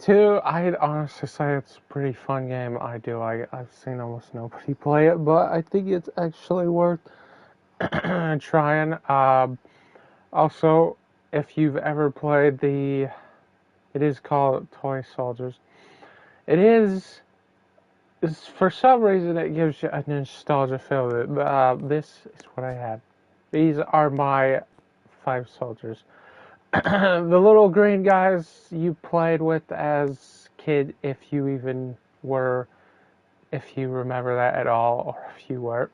2, I'd honestly say it's a pretty fun game. I do like it. I've seen almost nobody play it, but I think it's actually worth trying. Also, if you've ever played it is called Toy Soldiers. It is, for some reason, it gives you a nostalgia feel. This is what I have. These are my 5 soldiers. The little green guys you played with as kid, if you even were, if you remember that at all, or if you were.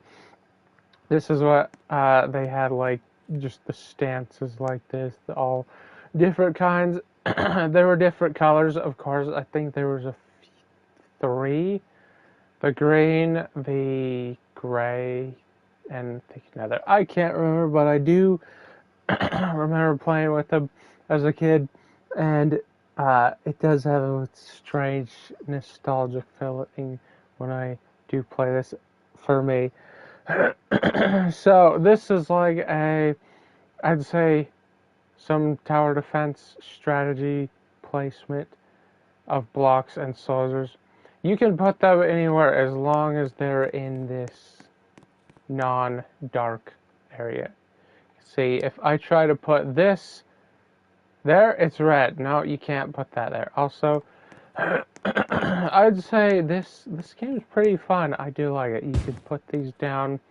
This is what they had, like, just the stances like this, all different kinds. There were different colors, of course. I think there was 3: the green, the gray, and I think another. I can't remember, but I do remember playing with them as a kid, and it does have a strange nostalgic feeling when I do play this for me. So this is like I'd say, some tower defense strategy placement of blocks and soldiers. You can put them anywhere as long as they're in this non-dark area. See, if I try to put this there, it's red. No, you can't put that there. Also, I'd say this game is pretty fun. I do like it. You can put these down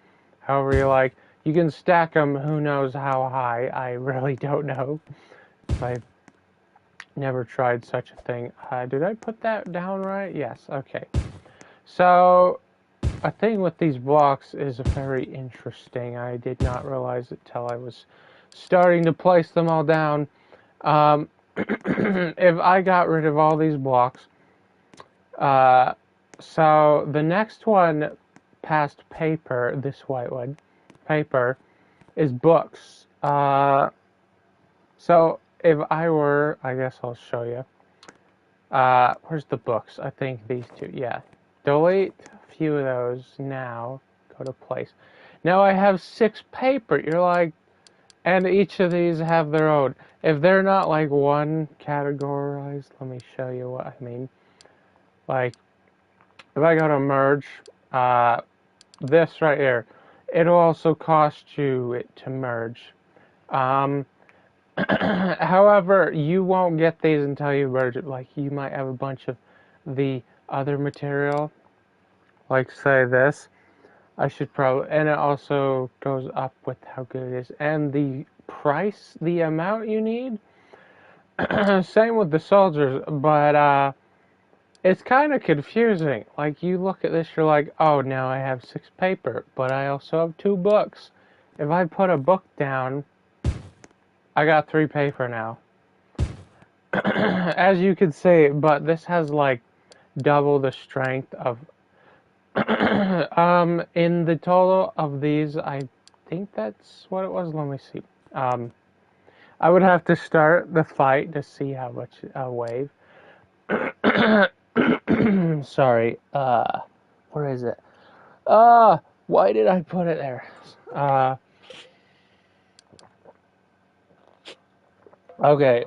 however you like. You can stack them who knows how high. I really don't know. I've never tried such a thing. Did I put that down right? Yes. Okay. So, a thing with these blocks is very interesting. I did not realize it till I was starting to place them all down. If I got rid of all these blocks, so the next one past paper, this white one, paper, is books. So if I were, I guess I'll show you. Where's the books? I think these two, yeah. Delete a few of those now. Go to place. Now I have 6 paper. You're like, and each of these have their own. If they're not like one categorized, let me show you what I mean. Like, if I go to merge, this right here, it'll also cost you it to merge. However, you won't get these until you merge it. Like, you might have a bunch of the other material, like say this. I should probably, and it also goes up with how good it is. And the price, the amount you need, same with the soldiers, but it's kind of confusing. Like, you look at this, you're like, oh, now I have 6 paper, but I also have 2 books. If I put a book down, I got 3 paper now. As you can see, but this has like double the strength of in the total of these, I think that's what it was. Let me see. I would have to start the fight to see how much wave. Sorry. Where is it? Why did I put it there? Okay.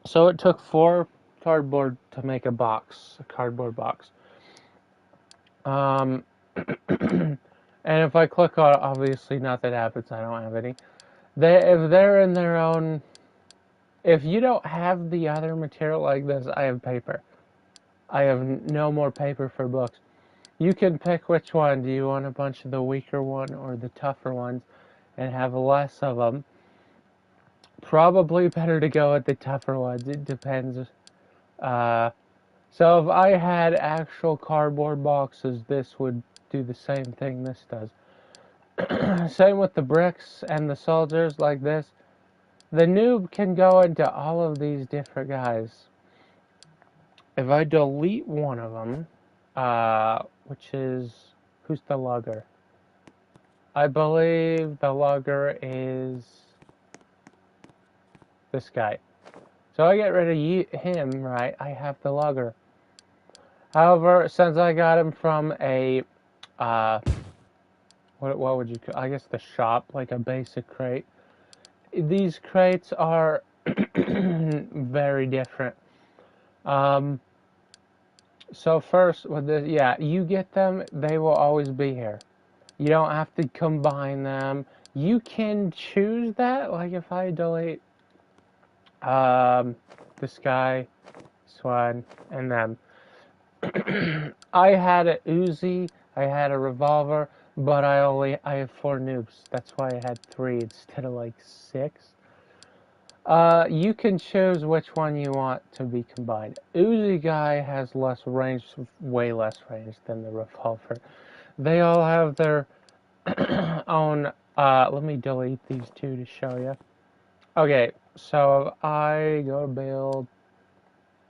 So it took 4 cardboard to make a cardboard box. And if I click on it, obviously nothing happens. I don't have any. If they're in their own, if you don't have the other material like this, I have paper. I have no more paper for books. You can pick which one. Do you want a bunch of the weaker one or the tougher ones and have less of them? Probably better to go with the tougher ones. It depends. So if I had actual cardboard boxes, this would do the same thing this does. Same with the bricks and the soldiers like this. The noob can go into all of these different guys. If I delete one of them, which is, who's the lugger? I believe the lugger is this guy. So I get rid of him, right? I have the lugger. However, since I got him from a, what would you call, I guess the shop, like a basic crate. These crates are very different. Um, so first with this, yeah, you get them, they will always be here. You don't have to combine them. You can choose that, like if I delete this guy, this one, and them. I had a Uzi, I had a revolver, but I have 4 noobs. That's why I had 3 instead of like 6. You can choose which one you want to be combined. Uzi guy has less range, way less range than the revolver. They all have their own. Let me delete these 2 to show you. Okay, so if I go to build,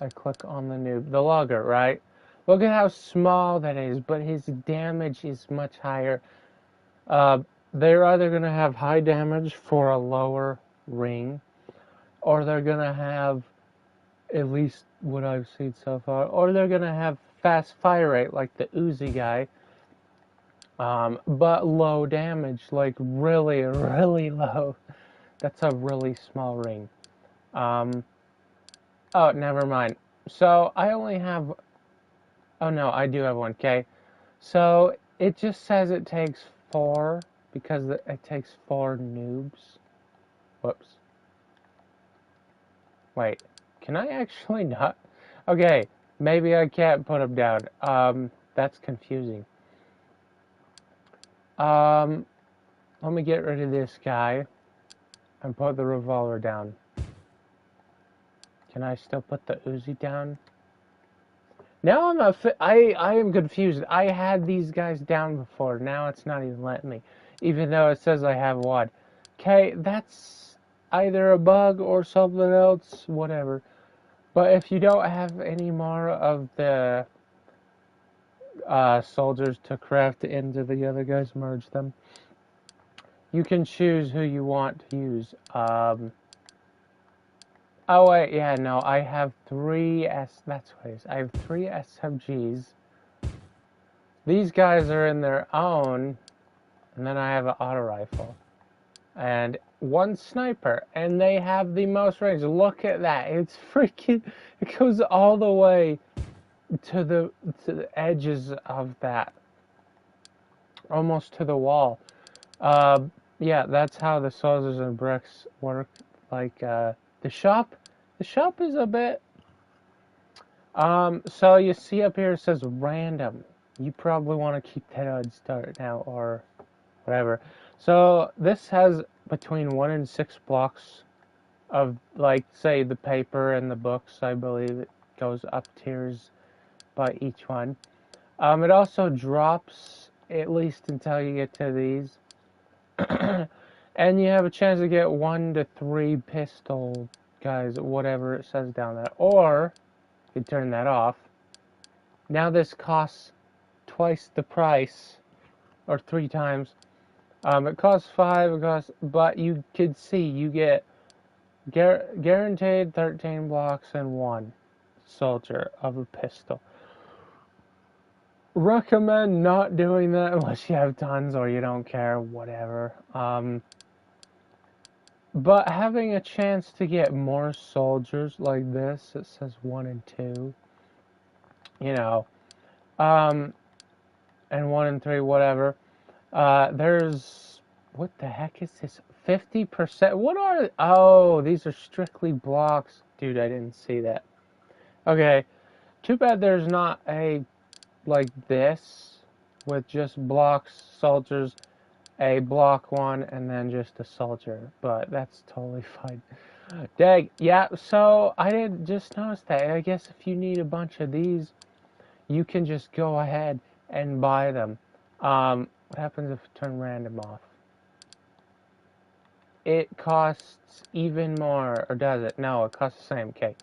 I click on the noob, the logger, right? Look at how small that is, but his damage is much higher. Uh, they're either going to have high damage for a lower ring, or they're going to have, at least what I've seen so far, or they're going to have fast fire rate like the Uzi guy, but low damage, like really, really low. That's a really small ring. Oh, never mind. So I only have. Oh no, I do have one. Okay, so it just says it takes 4 because it takes 4 noobs. Whoops. Wait, can I actually not? Okay, maybe I can't put them down. That's confusing. Um, Let me get rid of this guy and put the revolver down. Can I still put the Uzi down? Now I am confused. I had these guys down before. Now it's not even letting me, even though it says I have one. Okay, that's either a bug or something else, whatever. But if you don't have any more of the soldiers to craft into the other guys, merge them. You can choose who you want to use. Oh wait, yeah, no, I have 3 that's what it is. I have 3 SMGs. These guys are in their own, and then I have an auto rifle. And 1 sniper, and they have the most range. Look at that. It's freaking, it goes all the way to the edges of that. Almost to the wall. Yeah, that's how the soldiers and bricks work. Like, the shop is a bit. So you see up here it says random. You probably want to keep that on start now or whatever. So this has between 1 and 6 blocks of, like, say the paper and the books. I believe it goes up tiers by each one. It also drops at least until you get to these. And you have a chance to get 1 to 3 pistol guys, whatever it says down there. Or you turn that off. Now this costs twice the price, or 3 times. It costs 5, but you could see you get guaranteed 13 blocks and 1 soldier of a pistol. Recommend not doing that unless you have tons or you don't care, whatever. But having a chance to get more soldiers like this, it says 1 and 2, you know, and 1 and 3, whatever. There's, what the heck is this? 50%. What are, oh, these are strictly blocks. Dude, I didn't see that. Okay, too bad there's not a, like this, with just blocks, soldiers, a block 1, and then just a soldier. But that's totally fine. Dang, yeah, so I didn't just notice that. I guess if you need a bunch of these, you can just go ahead and buy them. What happens if I turn random off? It costs even more, or does it? No, it costs the same. Okay.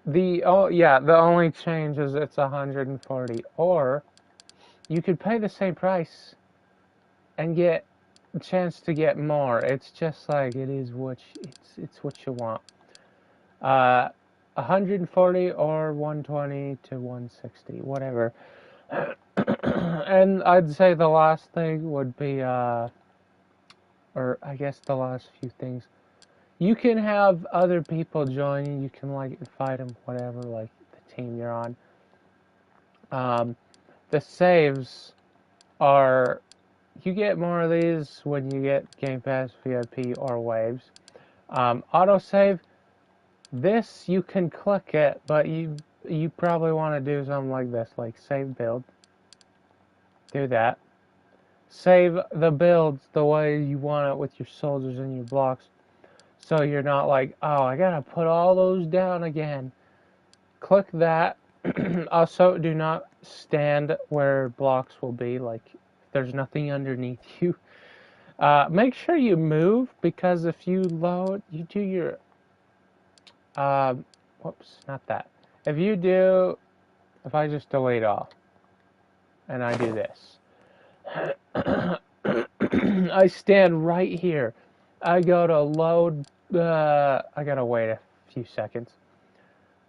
The only change is it's 140. Or you could pay the same price and get a chance to get more. It's just like it is what it's what you want. 140 or 120 to 160, whatever. And I'd say the last thing would be or I guess the last few things. You can have other people join you. You can like invite them, whatever, like the team you're on. The saves are, you get more of these when you get Game Pass, VIP, or Waves. Autosave, this you can click it, but you probably want to do something like this, like save build. Do that. Save the builds the way you want it with your soldiers and your blocks. So you're not like, oh, I gotta put all those down again. Click that. Also, do not stand where blocks will be, like there's nothing underneath you. Make sure you move, because if you load, you do your, whoops, not that. If I just delete all, and I do this, I stand right here. I go to load, I gotta wait a few seconds.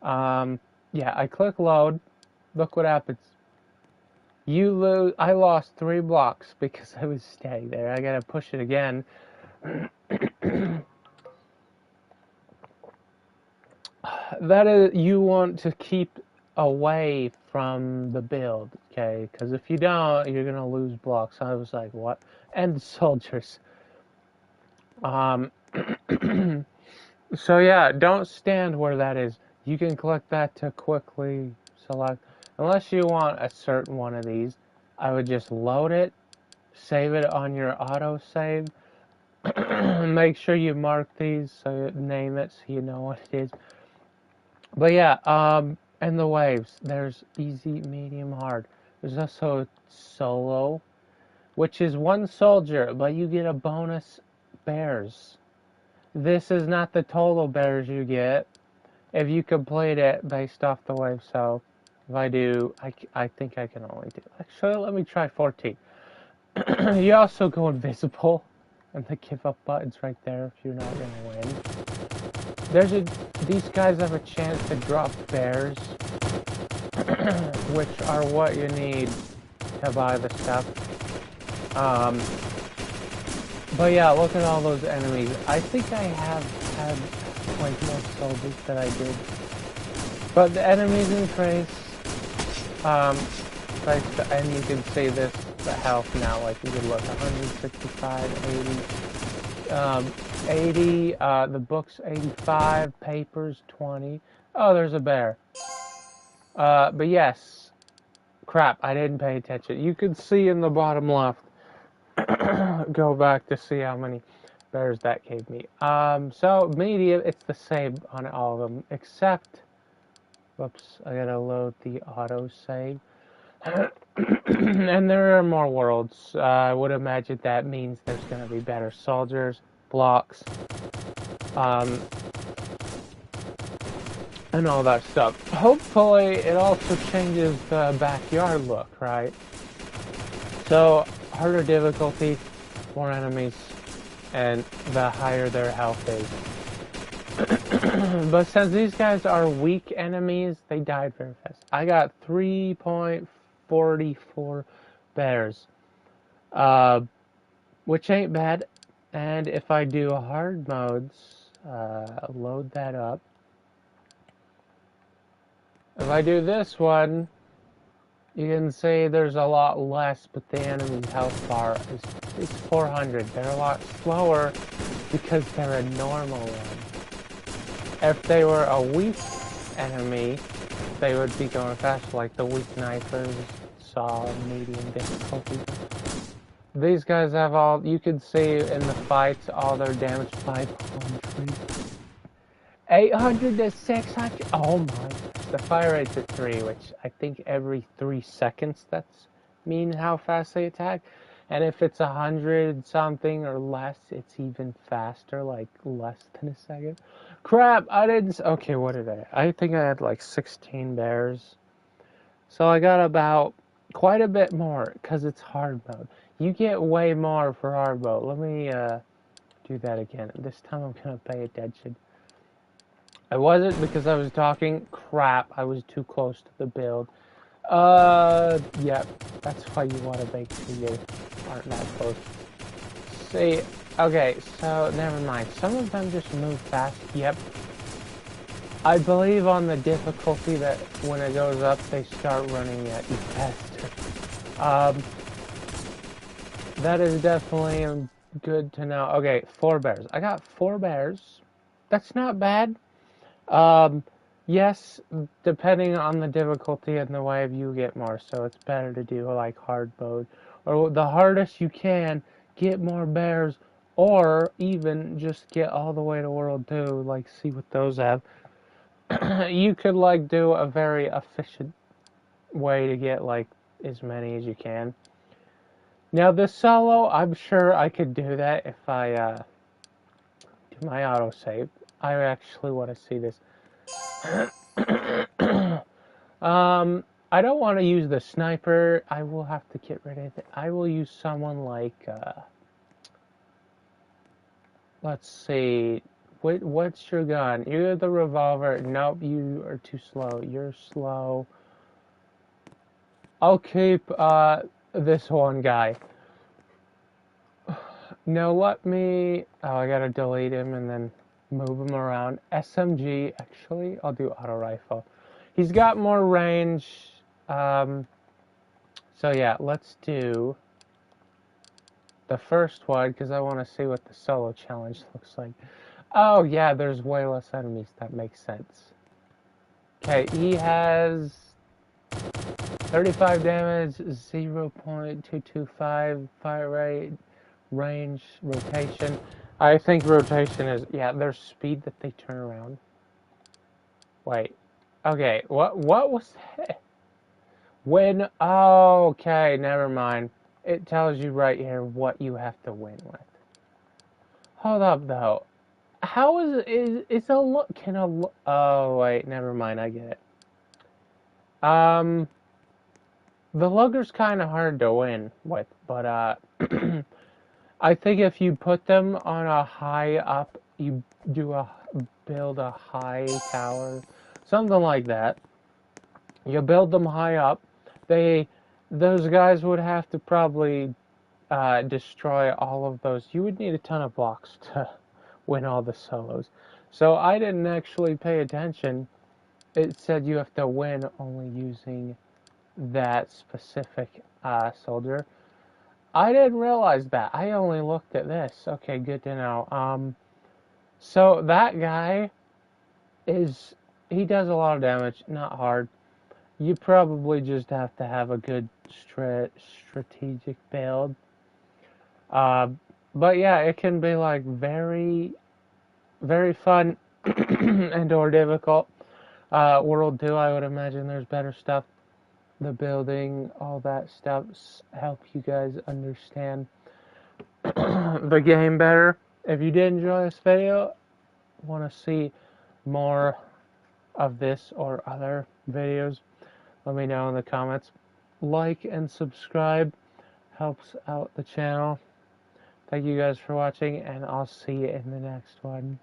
Yeah, I click load. Look what happens. I lost 3 blocks because I was staying there. I gotta push it again. That is, you want to keep away from the build, okay? Because if you don't, you're gonna lose blocks. I was like, what? And soldiers. So yeah, don't stand where that is. You can click that to quickly select. Unless you want a certain one of these, I would just load it, save it on your auto save. Make sure you mark these, so name it so you know what it is. But yeah, and the waves. There's easy, medium, hard. There's also solo, which is 1 soldier, but you get a bonus bears. This is not the total bears you get if you complete it based off the wave. So if I do, I think I can only do, actually, let me try 14. You also go invisible, and the give up button's right there if you're not gonna win. These guys have a chance to drop bears, which are what you need to buy the stuff. But yeah, look at all those enemies. I think I have had like more soldiers than I did. But the enemies increase. And you can see this, the health now, like you can look, 165, 80, 80, the book's 85, papers 20. Oh, there's a bear. But yes, crap, I didn't pay attention. You can see in the bottom left. Go back to see how many bears that gave me. So medium, it's the same on all of them, except, whoops, I gotta load the auto save. And there are more worlds. I would imagine that means there's gonna be better soldiers, blocks, and all that stuff. Hopefully, it also changes the backyard look, right? So, harder difficulty, more enemies, and the higher their health is. But since these guys are weak enemies, they died very fast. I got 3.44 bears, which ain't bad. And if I do hard modes, load that up. If I do this one, you can see there's a lot less, but the enemy's health bar is 400. They're a lot slower because they're a normal one. If they were a weak enemy, they would be going faster, like the weak knifers, saw, medium difficulty. These guys have all, you can see in the fights, all their damage, 500. 800 to 600, oh my. The fire rate's at 3, which I think every 3 seconds that's mean how fast they attack. And if it's 100 something or less, it's even faster, like less than a second. Crap, I didn't, okay, what did I think I had like 16 bears. So I got about quite a bit more, because it's hard mode. You get way more for hard mode. Let me do that again. This time I'm gonna pay attention. I wasn't because I was talking crap. I was too close to the build. Yeah, that's why you want to make sure you aren't that close. See, Okay, so never mind. Some of them just move fast. Yep. I believe on the difficulty that when it goes up, they start running at you faster. Um, that is definitely good to know. Okay, 4 bears. I got 4 bears. That's not bad. Um, yes, depending on the difficulty and the wave, you get more. So it's better to do like hard mode or the hardest you can, get more bears, or even just get all the way to World 2, like see what those have. You could like do a very efficient way to get like as many as you can. Now this solo, I'm sure I could do that if I do my autosave. I actually want to see this. I don't want to use the sniper. I will have to get rid of it. I will use someone like, let's see. What's your gun? You're the revolver. Nope, you are too slow. You're slow. I'll keep, this one guy. No, let me, oh, I gotta delete him and then move him around. SMG, actually, I'll do auto rifle. He's got more range, so yeah, let's do the first one, because I want to see what the solo challenge looks like. Oh, yeah, there's way less enemies. That makes sense. Okay, he has 35 damage, 0.225 fire rate, range, rotation. I think rotation is, yeah, there's speed that they turn around. Wait. Okay, what was that? When, oh, okay, never mind. It tells you right here what you have to win with. Hold up, though. How is a look? Can a look? Oh wait, never mind. I get it. Um, the lugger's kind of hard to win with, but I think if you put them on a high up, you build a high tower, something like that. You build them high up. Those guys would have to probably destroy all of those. You would need a ton of blocks to win all the solos. So I didn't actually pay attention. It said you have to win only using that specific soldier. I didn't realize that. I only looked at this. Okay, good to know. So that guy he does a lot of damage, not hard. You probably just have to have a good strategic build. Uh, but yeah, it can be like very, very fun and or difficult. World 2, I would imagine there's better stuff. The building, all that stuff help you guys understand the game better. If you did enjoy this video, want to see more of this or other videos, let me know in the comments. Like and subscribe helps out the channel. Thank you guys for watching, and I'll see you in the next one.